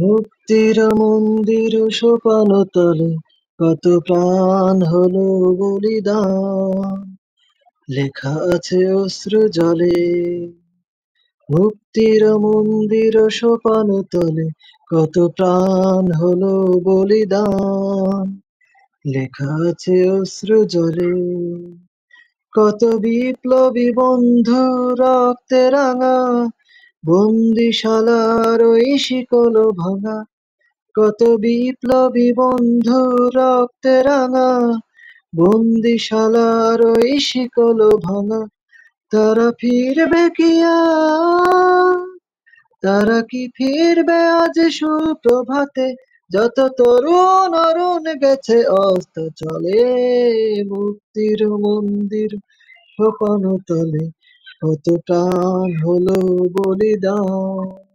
মুক্তির মন্দির সোপান তলে কত প্রাণ হলো বলিদান, লেখা আছে অশ্রু জলে। মুক্তির মন্দির সোপান তলে কত প্রাণ হলো বলিদান, লেখা আছে অশ্রু জলে। কত বিপ্লবী বন্ধু রক্তে রাঙা, বন্দিশালার ওই শিকল ভাঙা। কত বিপ্লবী বন্ধু রক্তে রাঙা, বন্দিশালার ওই শিকল ভাঙা। তারা ফিরবে কি আজ? তারা কি ফিরবে আজ সুপ্রভাতে? যত তরুণ অরুণ গেছে অস্ত চলে, মুক্তির মন্দির সোপান তলে কত প্রাণ হলো বলিদান।